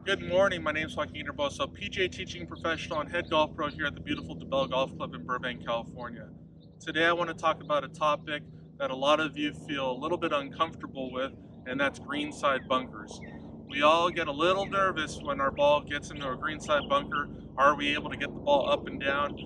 Good morning, my name is Herbozo, PGA teaching professional and head golf pro here at the beautiful DeBell Golf Club in Burbank, California. Today I want to talk about a topic that a lot of you feel a little bit uncomfortable with, and that's greenside bunkers. We all get a little nervous when our ball gets into a greenside bunker. Are we able to get the ball up and down?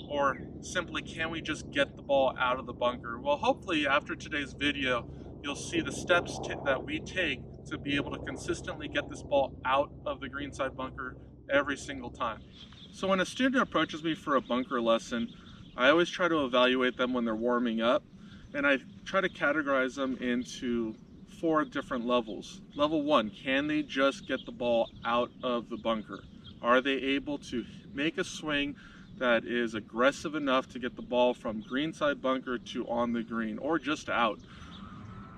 Or simply, can we just get the ball out of the bunker? Well, hopefully after today's video, you'll see the steps that we take to be able to consistently get this ball out of the greenside bunker every single time. So when a student approaches me for a bunker lesson, I always try to evaluate them when they're warming up, and I try to categorize them into 4 different levels. Level 1, can they just get the ball out of the bunker? Are they able to make a swing that is aggressive enough to get the ball from greenside bunker to on the green, or just out?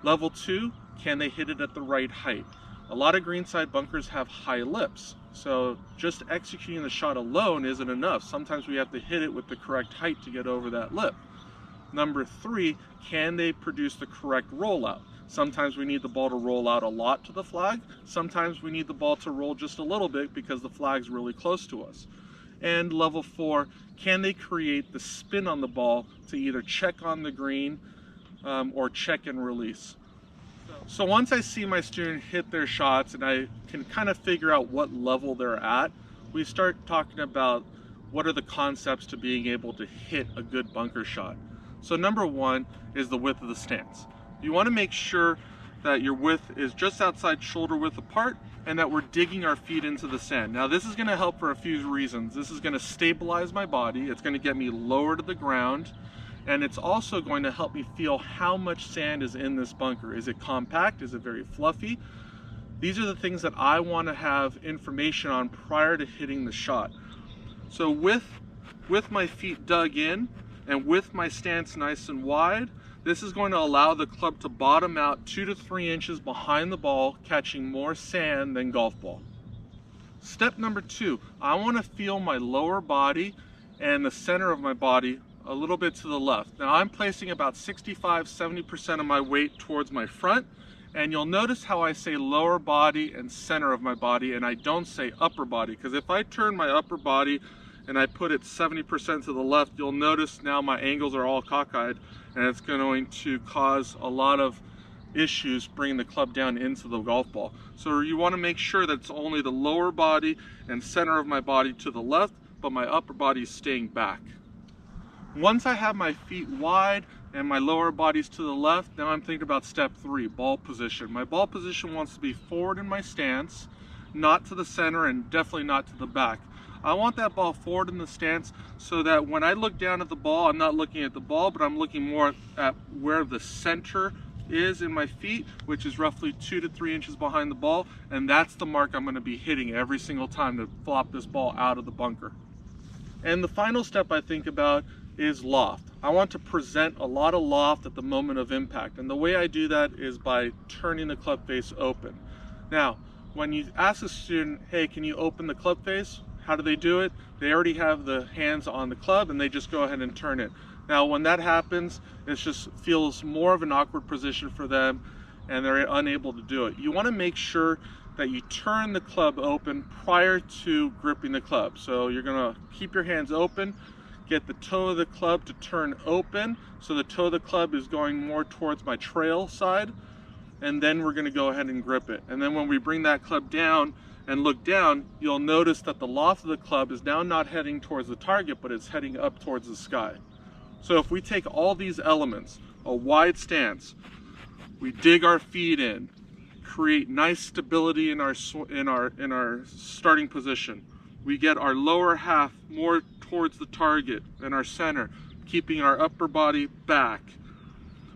Level 2, can they hit it at the right height? A lot of greenside bunkers have high lips, so just executing the shot alone isn't enough. Sometimes we have to hit it with the correct height to get over that lip. Number 3, can they produce the correct rollout? Sometimes we need the ball to roll out a lot to the flag. Sometimes we need the ball to roll just a little bit because the flag's really close to us. And level 4, can they create the spin on the ball to either check on the green or check and release? So once I see my student hit their shots and I can kind of figure out what level they're at, we start talking about what are the concepts to being able to hit a good bunker shot. So number 1 is the width of the stance. You want to make sure that your width is just outside shoulder width apart and that we're digging our feet into the sand. Now this is going to help for a few reasons. This is going to stabilize my body, it's going to get me lower to the ground, and it's also going to help me feel how much sand is in this bunker. Is it compact? Is it very fluffy? These are the things that I want to have information on prior to hitting the shot. So with my feet dug in and with my stance nice and wide, this is going to allow the club to bottom out 2 to 3 inches behind the ball, catching more sand than golf ball. Step number 2, I want to feel my lower body and the center of my body a little bit to the left. Now I'm placing about 65-70% of my weight towards my front, and you'll notice how I say lower body and center of my body and I don't say upper body, because if I turn my upper body and I put it 70% to the left, you'll notice now my angles are all cockeyed and it's going to cause a lot of issues bringing the club down into the golf ball. So you want to make sure that it's only the lower body and center of my body to the left, but my upper body is staying back. Once I have my feet wide and my lower body's to the left, now I'm thinking about step 3, ball position. My ball position wants to be forward in my stance, not to the center and definitely not to the back. I want that ball forward in the stance so that when I look down at the ball, I'm not looking at the ball, but I'm looking more at where the center is in my feet, which is roughly 2 to 3 inches behind the ball, and that's the mark I'm going to be hitting every single time to flop this ball out of the bunker. And the final step I think about is loft. I want to present a lot of loft at the moment of impact, and the way I do that is by turning the club face open. Now, when you ask a student, hey, can you open the club face? How do they do it? They already have the hands on the club and they just go ahead and turn it. Now when that happens, it just feels more of an awkward position for them and they're unable to do it. You want to make sure that you turn the club open prior to gripping the club. So you're going to keep your hands open, get the toe of the club to turn open so the toe of the club is going more towards my trail side, and then we're going to go ahead and grip it. And then when we bring that club down and look down, you'll notice that the loft of the club is now not heading towards the target, but it's heading up towards the sky. So if we take all these elements, a wide stance, we dig our feet in, create nice stability in our starting position, we get our lower half more towards the target and our center, keeping our upper body back.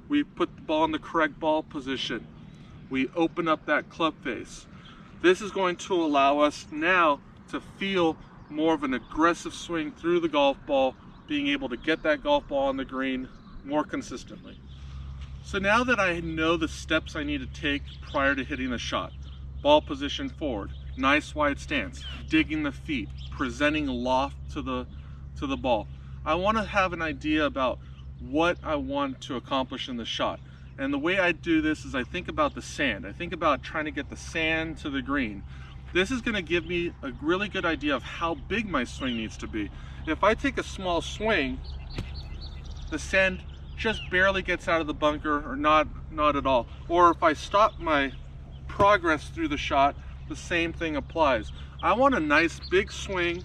We put the ball in the correct ball position. We open up that club face. This is going to allow us now to feel more of an aggressive swing through the golf ball, being able to get that golf ball on the green more consistently. So now that I know the steps I need to take prior to hitting the shot, ball position forward, nice wide stance, digging the feet, presenting loft to the ball, I want to have an idea about what I want to accomplish in the shot. And the way I do this is I think about the sand. I think about trying to get the sand to the green. This is going to give me a really good idea of how big my swing needs to be. If I take a small swing, the sand just barely gets out of the bunker, or not at all. Or if I stop my progress through the shot, the same thing applies. I want a nice big swing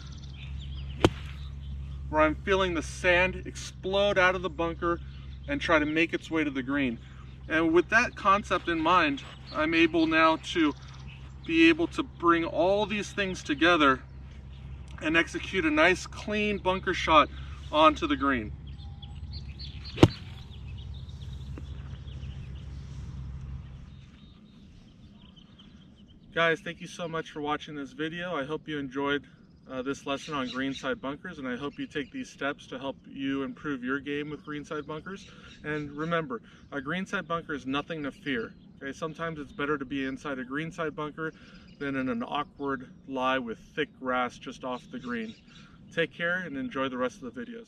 where I'm feeling the sand explode out of the bunker and try to make its way to the green. And with that concept in mind, I'm able now to be able to bring all these things together and execute a nice clean bunker shot onto the green. Guys, thank you so much for watching this video. I hope you enjoyed this lesson on greenside bunkers, and I hope you take these steps to help you improve your game with greenside bunkers. And remember, a greenside bunker is nothing to fear. Okay, sometimes it's better to be inside a greenside bunker than in an awkward lie with thick grass just off the green. Take care and enjoy the rest of the videos.